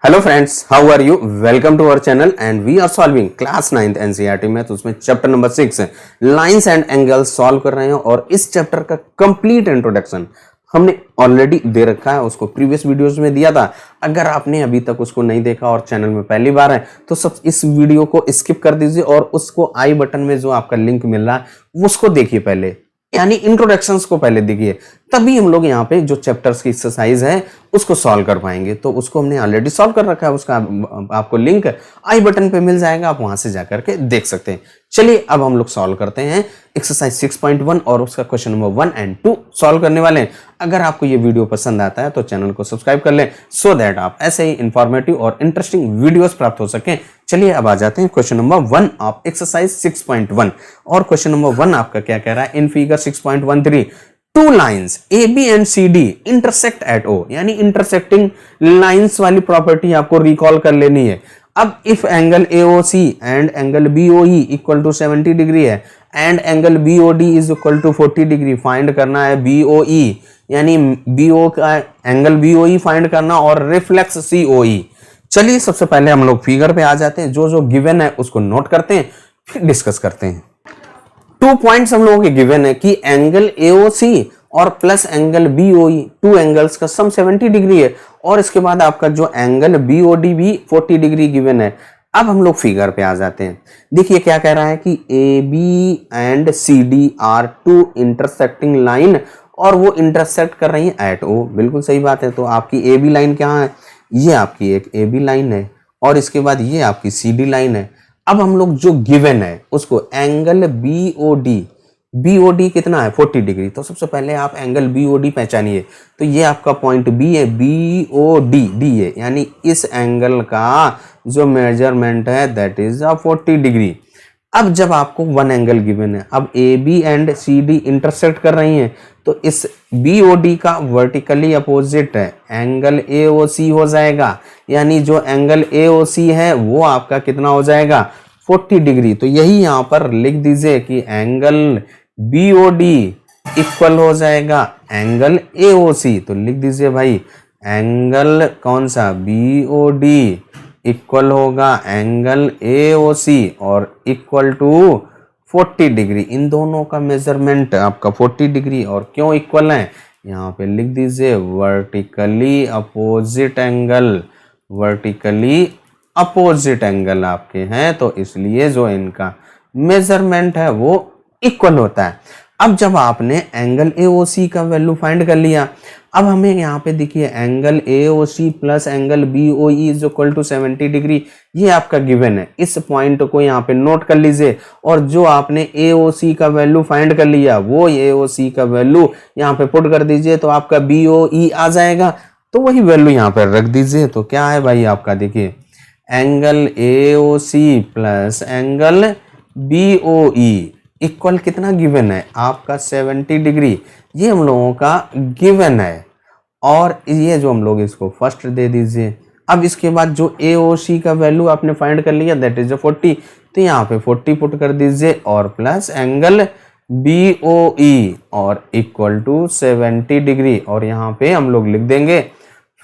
Hello friends, how are you? Welcome to our channel and we are solving class 9th NCERT में। तो उसमें chapter number 6 lines and angles solve कर रहे हैं और इस चैप्टर का कंप्लीट इंट्रोडक्शन हमने ऑलरेडी दे रखा है, उसको प्रीवियस वीडियोस में दिया था। अगर आपने अभी तक उसको नहीं देखा और चैनल में पहली बार है तो सब इस वीडियो को स्किप कर दीजिए और उसको आई बटन में जो आपका लिंक मिल रहा है उसको देखिए पहले, यानी इंट्रोडक्शंस को पहले देखिए, तभी हम लोग यहाँ पे जो चैप्टर्स की एक्सरसाइज है उसको सॉल्व कर पाएंगे। तो उसको हमने ऑलरेडी सॉल्व कर रखा है, उसका आपको लिंक आई बटन पे मिल जाएगा, आप वहां से जाकर के देख सकते हैं। चलिए अब हम लोग सॉल्व करते हैं एक्सरसाइज 6.1 और उसका क्वेश्चन नंबर 1 और 2 सॉल्व करने वाले हैं। अगर आपको ये वीडियो पसंद आता है तो चैनल को सब्सक्राइब कर लें सो दैट आप ऐसे ही इंफॉर्मेटिव और इंटरेस्टिंग वीडियोस प्राप्त हो सकें। चलिए अब आ जाते हैं क्वेश्चन नंबर 1 ऑफ एक्सरसाइज 6.1 और क्वेश्चन नंबर 1 आपका क्या कह रहा है? In figure 6.13 two lines A B and C D intersect at O, यानी इंटरसेक्टिंग लाइंस वाली प्रॉपर्टी आपको रिकॉल कर लेनी है। अब if angle AOC and angle BOE equal to 70 degree है and angle BOD is equal to 40 degree, find करना है BOE, यानी BO का एंगल BOE फाइंड करना और रिफ्लेक्स COE। चलिए सबसे पहले हम लोग फिगर पे आ जाते हैं, जो जो गिवन है उसको नोट करते हैं फिर डिस्कस करते हैं। 2 पॉइंट्स हम लोगों के गिवन है कि एंगल AOC और plus angle BOE, to angles का सम 70 डिग्री है और इसके बाद आपका जो एंगल BOD भी 40 डिग्री गिवन है। अब हम लोग फिगर पे आ जाते हैं। देखिए क्या कह रहा है कि AB and CD are two intersecting line और वो इंटरसेक्ट कर रही है एट O। बिल्कुल सही बात है। तो आपकी AB लाइन क्या है? ये आपकी एक AB लाइन है और इसके बाद ये आपकी CD लाइन है। अब हम लोग जो गिवन है उसको एंगल BOD कितना है? 40 डिग्री। तो सबसे पहले आप एंगल BOD पहचानिए। तो ये आपका पॉइंट B है, BOD डी है, यानी इस एंगल का जो मेजरमेंट है दैट इज 40 डिग्री। अब जब आपको वन एंगल गिवन है, अब AB एंड CD इंटरसेक्ट कर रही हैं तो इस BOD का वर्टिकली अपोजिट है एंगल AOC हो जाएगा, यानी जो एंगल AOC है वो आपका कितना हो जाएगा? 40 डिग्री। तो यही यहां पर लिख दीजिए कि एंगल BOD इक्वल हो जाएगा एंगल AOC। तो लिख दीजिए भाई, एंगल कौन सा? BOD इक्वल होगा एंगल AOC और इक्वल टू 40 डिग्री। इन दोनों का मेजरमेंट आपका 40 डिग्री। और क्यों इक्वल है? यहाँ पे लिख दीजिए vertically opposite angle, vertically opposite angle आपके हैं तो इसलिए जो इनका मेजरमेंट है वो इक्वल होता है। अब जब आपने एंगल AOC का वैल्यू फाइंड कर लिया, अब हमें यहाँ पे देखिए angle AOC plus angle BOE is equal to 70 degree, ये आपका गिवन है। इस पॉइंट को यहाँ पे नोट कर लीजिए और जो आपने AOC का वैल्यू फाइंड कर लिया वो AOC का वैल्यू यहाँ पे पुट कर दीजिए तो आपका BOE आ जाएगा। तो वही वैल्यू यहाँ पे रख दीजिए। तो क्या है भाई आपका? देखिए angle AOC plus angle BOE equal कितना गिवन है? आपका 70 डिग्री। ये हम लोगों का गिवन है और ये जो हम लोग इसको फर्स्ट दे दीजिए। अब इसके बाद जो AOC का वैल्यू आपने फाइंड कर लिया दैट इज 40, तो यहाँ पे 40 पुट कर दीजिए और प्लस एंगल BOE और इक्वल टू 70 डिग्री। और यहाँ पे हम लोग लिख देंगे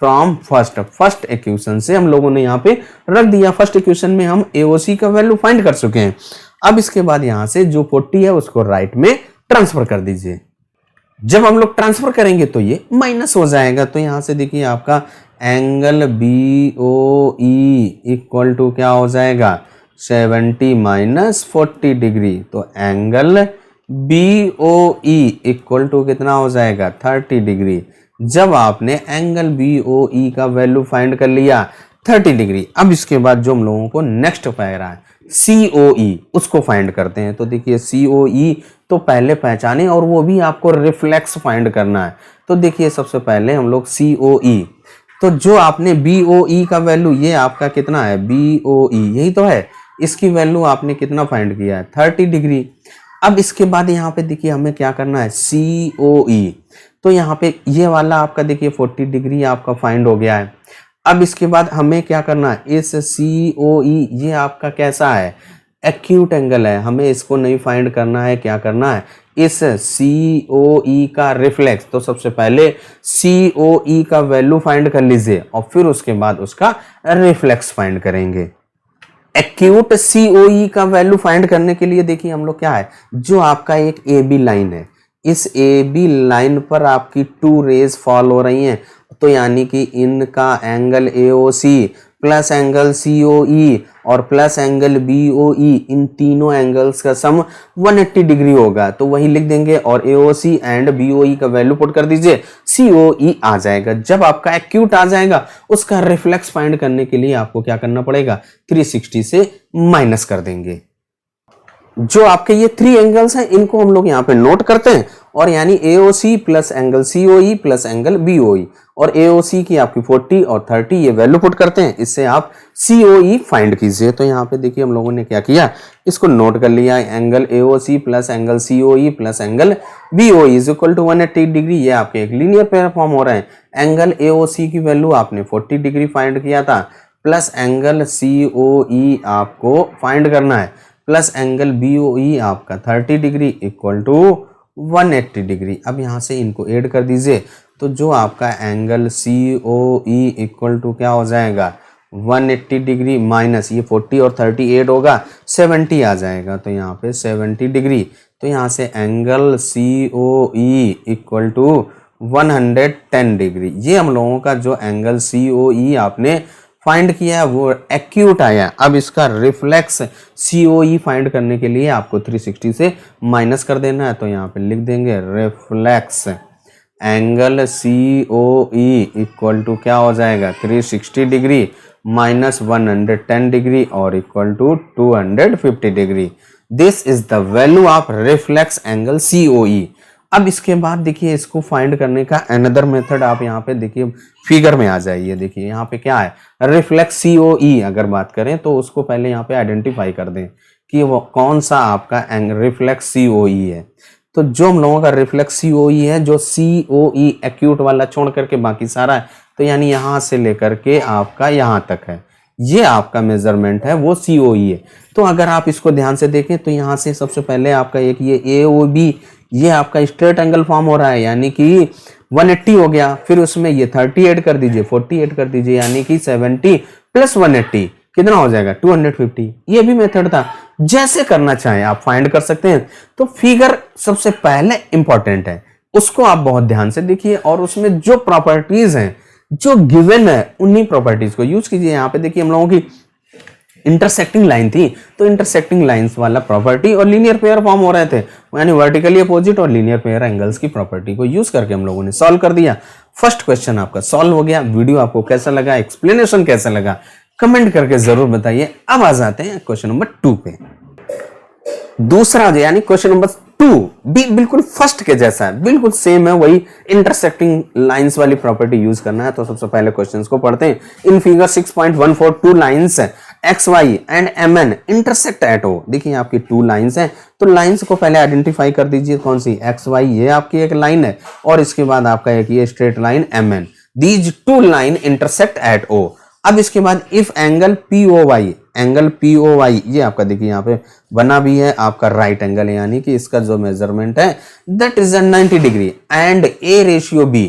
फ्रॉम फर्स्ट इक्वेशन से हम लोगों ने यहाँ पे रख दिया। फर्स्ट इक्वेशन में हम AOC का वैल्यू फाइंड कर चुके हैं। अब इसके बाद यहाँ से जो 40 है उसको राइट में ट्रांसफर कर दीजिए। जब हम लोग ट्रांसफर करेंगे तो ये माइनस हो जाएगा। तो यहाँ से देखिए आपका एंगल BOE इक्वल टू क्या हो जाएगा? 70 माइनस 40 डिग्री। तो एंगल BOE इक्वल टू कितना हो जाएगा? 30 डिग्री। जब आपने एंगल BOE का वैल्यू फाइंड कर लिया 30 डिग्री, अब इसके बाद जो हम लोगों को नेक्स्ट पैरा है COE उसको फाइंड करते हैं। तो देखिए COE तो पहले पहचाने और वो भी आपको रिफ्लेक्स फाइंड करना है। तो देखिए सबसे पहले हम लोग COE, तो जो आपने BOE का वैल्यू ये आपका कितना है? BOE यही तो है, इसकी वैल्यू आपने कितना फाइंड किया है? 30 डिग्री। अब इसके बाद यहाँ पे देखिए हमें क्या करना है? COE, तो यहाँ पे ये वाला आपका देखिए 40 डिग्री आपका फाइंड हो गया है। अब इसके बाद हमें क्या करना है? इस COE ये आपका कैसा है? एक्यूट एंगल है, हमें इसको नहीं फाइंड करना है। क्या करना है? इस COE का रिफ्लेक्स, तो सबसे पहले COE का वैल्यू फाइंड कर लीजिए और फिर उसके बाद उसका रिफ्लेक्स फाइंड करेंगे। एक्यूट COE का वैल्यू फाइंड करने के लिए देखिए हम लोग क्या है, जो आपका एक AB लाइन है, इस AB लाइन पर आपकी 2 रेज फॉल हो रही हैं, तो यानी कि इनका angle AOC plus angle COE और प्लस एंगल BOE, इन तीनों एंगल्स का सम 180 डिग्री होगा। तो वही लिख देंगे और AOC एंड BOE का वैल्यू पुट कर दीजिए, COE आ जाएगा। जब आपका एक्यूट आ जाएगा, उसका रिफ्लेक्स फाइंड करने के लिए आपको क्या करना पड़ेगा, 360 से माइनस कर देंगे। जो आपके ये 3 एंगल्स हैं, इनको हम लोग यहाँ पे नोट करते हैं, और यानी AOC plus angle COE plus angle BOE, और AOC की आपकी 40 और 30 ये वैल्यू पुट करते हैं, इससे आप COE फाइंड कीजिए। तो यहाँ पे देखिए हम लोगों ने क्या किया, इसको नोट कर लिया, angle AOC plus angle COE plus angle BOE is equal to 180 degree. ये आपके एक लीनियर पेयर फॉर्म हो रहे हैं। एंगल AOC की वैल्यू आपने 40 डिग्री फाइंड किया था, प्लस एंगल COE आपको फाइंड करना है, प्लस एंगल BOE आपका 30 डिग्री इक्वल टू 180 डिग्री। अब यहाँ से इनको ऐड कर दीजिए, तो जो आपका एंगल COE इक्वल टू क्या हो जाएगा, 180 डिग्री माइनस ये 40 और 38 होगा, 70 आ जाएगा। तो यहाँ पे 70 डिग्री, तो यहाँ से angle COE equal to 110 degree. ये हम लोगों का जो एंगल COE आपने फाइंड किया है वो एक्यूट आया। अब इसका रिफ्लेक्स COE फाइंड करने के लिए आपको 360 से माइनस कर देना है। तो यहाँ पे लिख देंगे reflex angle COE equal to क्या हो जाएगा, 360 डिग्री माइनस 110 डिग्री और equal to 250 degree. This is the value of reflex angle COE। अब इसके बाद देखिए इसको फाइंड करने का अनदर मेथड आप यहाँ पे देखिए फिगर में आ जाइए। देखिए यहाँ पे क्या है, रिफ्लेक्स COE अगर बात करें तो उसको पहले यहाँ पे आइडेंटिफाई कर दें कि वो कौन सा आपका रिफ्लेक्स COE है। तो जो हम लोगों का रिफ्लेक्स COE है, जो COE एक्यूट वाला छोड़ करके बाकी सारा है, तो यानी यहाँ से लेकर के आपका यहाँ तक है, ये आपका मेजरमेंट है वो COE है। तो अगर आप इसको ध्यान से देखें तो यहाँ से सबसे पहले आपका एक ये AOB, ये आपका स्ट्रेट एंगल फॉर्म हो रहा है, यानी कि 180 हो गया, फिर उसमें ये 30 ऐड कर दीजिए, 40 ऐड कर दीजिए, यानी कि 70 प्लस 180 कितना हो जाएगा, 250। ये भी मेथड था, जैसे करना चाहें आप फाइंड कर सकते हैं। तो फिगर सबसे पहले इंपॉर्टेंट है, उसको आप बहुत ध्यान से देखिए और उसमें जो प्रॉपर्टीज हैं जो गिवन है उन्हीं प्रॉपर्टीज को यूज कीजिए। यहाँ पे देखिए हम लोगों की इंटरसेक्टिंग लाइन थी, तो इंटरसेक्टिंग लाइंस वाला प्रॉपर्टी और लीनियर पेयर फॉर्म हो रहे थे, यानी वर्टिकली अपोजिट और लीनियर पेयर एंगल्स की प्रॉपर्टी को यूज करके हम लोगों ने सॉल्व कर दिया। फर्स्ट क्वेश्चन आपका सॉल्व हो गया। वीडियो आपको कैसा लगा, एक्सप्लेनेशन कैसा लगा, कमेंट करके जरूर बताइए। अब आ जाते हैं क्वेश्चन नंबर 2 पे। दूसरा जो यानी क्वेश्चन नंबर 2 भी बिल्कुल फर्स्ट के जैसा है, बिल्कुल सेम है, वही इंटरसेक्टिंग लाइंस वाली प्रॉपर्टी यूज करना है। तो सबसे पहले क्वेश्चंस को पढ़ते हैं। In figure 6.14 2 lines XY and MN intersect at O। देखिए आपकी 2 लाइंस हैं, तो लाइंस को पहले आइडेंटिफाई कर दीजिए, कौन सी, XY ये आपकी एक लाइन है और इसके बाद आपका एक ये straight line MN। These 2 line intersect at O। अब इसके बाद इफ एंगल POY ये आपका देखिए यहाँ पे बना भी है, आपका राइट एंगल है, यानी कि इसका जो मेजरमेंट है that is 90 degree and A ratio B,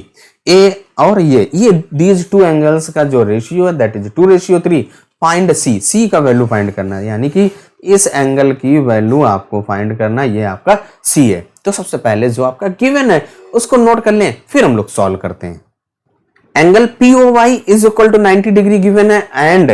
A और ये दीज 2 एंगल्स का जो रेशियो है दैट इज 2:3। फाइंड C का वैल्यू फाइंड करना है, यानी कि इस एंगल की वैल्यू आपको फाइंड करना है, ये आपका C है। तो सबसे पहले जो आपका गिवन है उसको नोट कर लें, फिर हम लोग सॉल्व करते हैं। Angle POY is equal to 90 degree given है एंड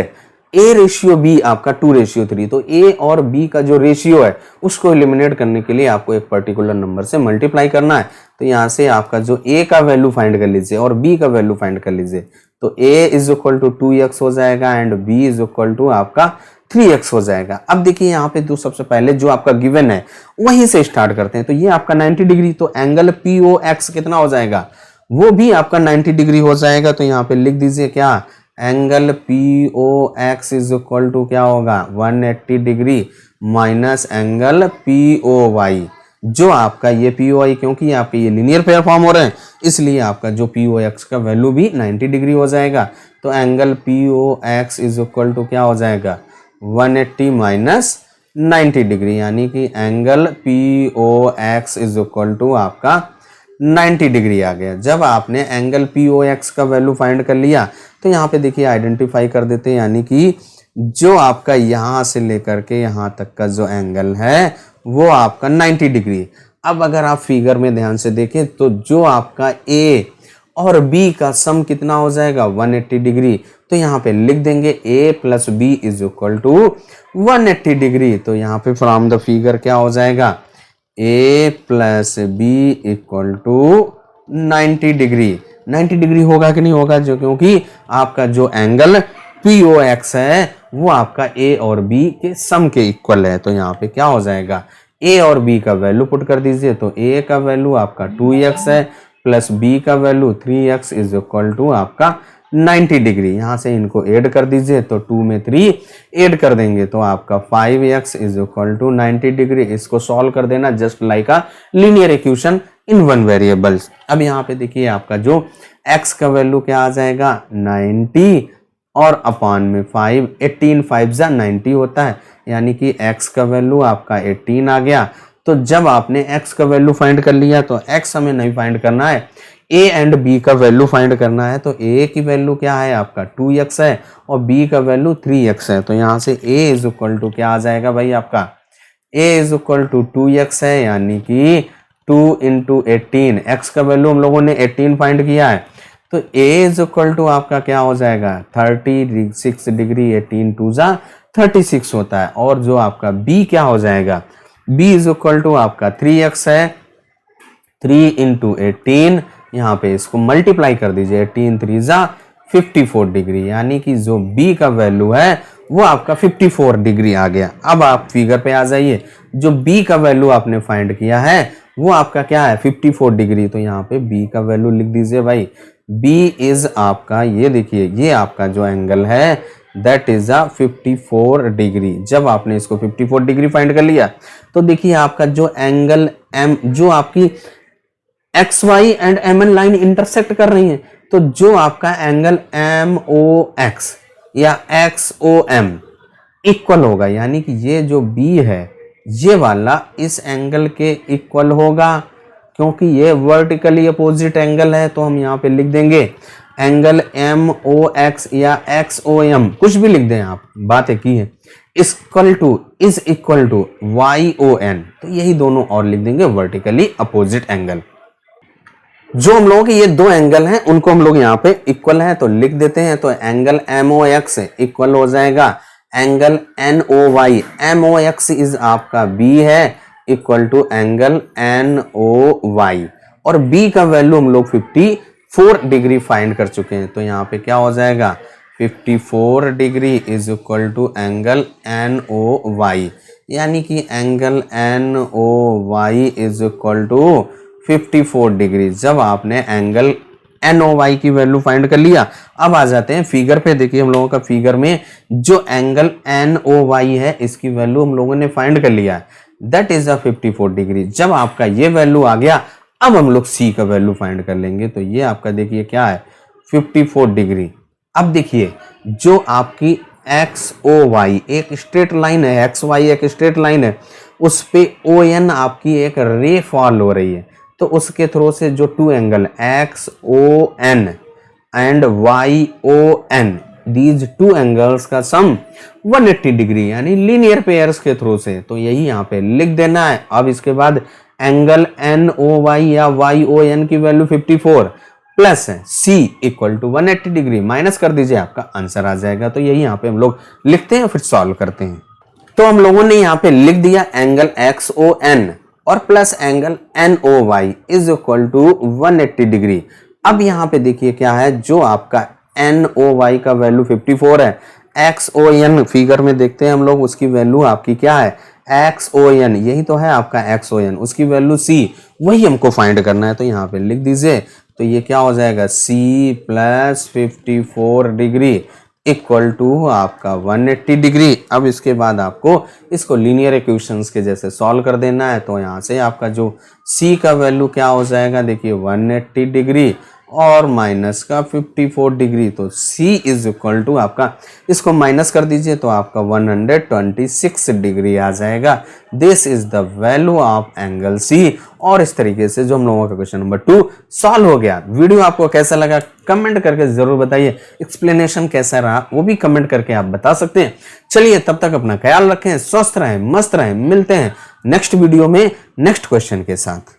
A रेशियो B आपका 2:3। तो A और B का जो रेशियो है उसको एलिमिनेट करने के लिए आपको एक पर्टिकुलर नंबर से मल्टीप्लाई करना है। तो यहाँ से आपका जो A का वैल्यू फाइंड कर लीजिए और B का वैल्यू फाइंड कर लीजिए। तो A is equal to 2x हो जाएगा and B is equal to आपका 3x हो जाएगा। अब देखिए यहाँ पे तो सबसे पहले जो आपका गिवन है वहीं से स्टार्ट करते हैं। तो ये आपका 90 डिग्री, तो एंगल POX कितना हो जाएगा, वो भी आपका 90 डिग्री हो जाएगा। तो यहाँ पे लिख दीजिए क्या, angle POX is equal to क्या होगा, 180 डिग्री माइनस एंगल POY। जो आपका ये POI, क्योंकि आपके ये लीनियर पेयर फॉर्म हो रहे हैं, इसलिए आपका जो POX का वैल्यू भी 90 डिग्री हो जाएगा। तो angle POX is equal to क्या हो जाएगा, 180 माइनस 90 डिग्री, यानी कि angle POX is equal to आपका 90 डिग्री आ गया। जब आपने एंगल POX का वैल्यू फाइंड कर लिया तो यहाँ पे देखिए आइडेंटिफाई कर देते हैं, यानी कि जो आपका यहाँ से लेकर के यहाँ तक का जो एंगल है वो आपका 90 डिग्री। अब अगर आप फिगर में ध्यान से देखें तो जो आपका A और B का सम कितना हो जाएगा 180 डिग्री। तो यहाँ पे लिख देंगे A plus B is equal to 180 degree. तो यहाँ पे फ्रॉम द फिगर क्या हो जाएगा A plus B equal to 90 degree. 90 degree होगा कि नहीं होगा, जो क्योंकि आपका जो एंगल POX है वो आपका A और B के सम के इक्वल है। तो यहाँ पे क्या हो जाएगा A और B का वैल्यू पुट कर दीजिए। तो A का वैल्यू आपका 2x है प्लस B का value 3x is equal to आपका 90 डिग्री। यहाँ से इनको ऐड कर दीजिए, तो 2 में 3 ऐड कर देंगे तो आपका 5x is equal to 90 degree. इसको सॉल्व कर देना just like a linear equation in one variables. अब यहाँ पे देखिए आपका जो x का वैल्यू क्या आ जाएगा 90 और अपान में 5, 18 5 जा 90 होता है, यानी कि x का वैल्यू आपका 18 आ गया। तो जब आपने x का वैल्यू फाइंड कर लिया तो x हमें नहीं फाइंड करना है, a एंड b का वैल्यू फाइंड करना है। तो a की वैल्यू क्या है आपका 2x है और b का वैल्यू 3x है। तो यहाँ से a इज इक्वल टू क्या आ जाएगा भाई आपका a is equal to 2x है, यानी कि 2 इंटू 18, x का वैल्यू हम लोगों ने 18 फाइंड किया है। तो a इज इक्वल टू आपका क्या हो जाएगा 36 डिग्री, 18 2 जा 36 होता है। और जो आपका b क्या हो जाएगा b इज इक्वल टू आपका 3x है, 3 इंटू 18, यहाँ पे इसको मल्टीप्लाई कर दीजिए, 18 3 जा 54 डिग्री, यानी कि जो b का वैल्यू है वो आपका 54 डिग्री आ गया। अब आप फिगर पे आ जाइए, जो b का वैल्यू आपने फाइंड किया है वो आपका क्या है 54 डिग्री। तो यहाँ पे b का वैल्यू लिख दीजिए भाई, b इज आपका ये देखिए ये आपका जो एंगल है दैट इज अ 54 डिग्री। जब आपने इसको 54 डिग्री फाइंड कर लिया तो देखिए आपका जो एंगल m, जो आपकी XY and MN line intersect कर रही है, तो जो आपका एंगल MOX या XOM इक्वल होगा, यानी कि ये जो B है ये वाला इस एंगल के इक्वल होगा, क्योंकि ये वर्टिकली अपोजिट एंगल है। तो हम यहाँ पे लिख देंगे एंगल MOX या XOM, कुछ भी लिख दें आप, बात एक ही है, इज इक्वल टू YON। तो यही दोनों और लिख देंगे वर्टिकली अपोजिट एंगल। जो हम लोगों के ये दो एंगल हैं उनको हम लोग यहाँ पे इक्वल है तो लिख देते हैं। तो एंगल MOX इक्वल हो जाएगा एंगल NOY। MOX इज आपका B है इक्वल टू एंगल NOY, और B का वैल्यू हम लोग 54 डिग्री फाइंड कर चुके हैं। तो यहाँ पे क्या हो जाएगा 54 degree is equal to angle NOY, यानी कि angle NOY is equal to 54 degree. जब आपने एंगल NOY की वैल्यू फाइंड कर लिया, अब आ जाते हैं फिगर पे। देखिए हम लोगों का फिगर में जो एंगल NOY है इसकी वैल्यू हम लोगों ने फाइंड कर लिया है, दैट इज अ 54 डिग्री। जब आपका ये वैल्यू आ गया अब हम लोग C का वैल्यू फाइंड कर लेंगे। तो ये आपका देखिए क्या है 54 डिग्री। अब देखिए जो आपकी XOY एक स्ट्रेट लाइन है, XY एक स्ट्रेट लाइन है, उस पे ON आपकी एक रे फॉल हो रही है। तो उसके थ्रू से जो two angle XON and YON, these two angles का सम 180 डिग्री, यानी लीनियर पेयर्स के थ्रू से। तो यही यहाँ पे लिख देना है। अब इसके बाद एंगल NOY या YON की value 54 plus C equal to 180 degree, minus कर दीजिए, आपका आंसर आ जाएगा। तो यही यहाँ पे हम लोग लिखते हैं फिर सॉल्व करते हैं। तो हम लोगों ने यहाँ पे लिख दिया एंगल XON और plus angle NOY is equal to 180 degree. अब यहाँ पे देखिए क्या है, जो आपका NOY का वैल्यू 54 है, XON फिगर में देखते हैं हम लोग, उसकी वैल्यू आपकी क्या है XON, यही तो है आपका XON, उसकी वैल्यू C, वही हमको फाइंड करना है। तो यहाँ पे लिख दीजिए, तो ये क्या हो जाएगा C plus 54 degree equal to आपका 180 डिग्री। अब इसके बाद आपको इसको लीनियर इक्वेशंस के जैसे सॉल्व कर देना है। तो यहाँ से आपका जो C का वैल्यू क्या हो जाएगा, देखिए 180 डिग्री और माइनस का 54 डिग्री, तो C इज इक्वल टू आपका, इसको माइनस कर दीजिए तो आपका 126 डिग्री आ जाएगा। This is the value of angle C। और इस तरीके से जो हम लोगों का क्वेश्चन नंबर 2 सॉल्व हो गया। वीडियो आपको कैसा लगा कमेंट करके जरूर बताइए, एक्सप्लेनेशन कैसा रहा वो भी कमेंट करके आप बता सकते हैं। चलिए तब तक अपना ख्याल रखें, स्वस्थ रहें, मस्त रहें, मिलते हैं नेक्स्ट वीडियो में नेक्स्ट क्वेश्चन के साथ।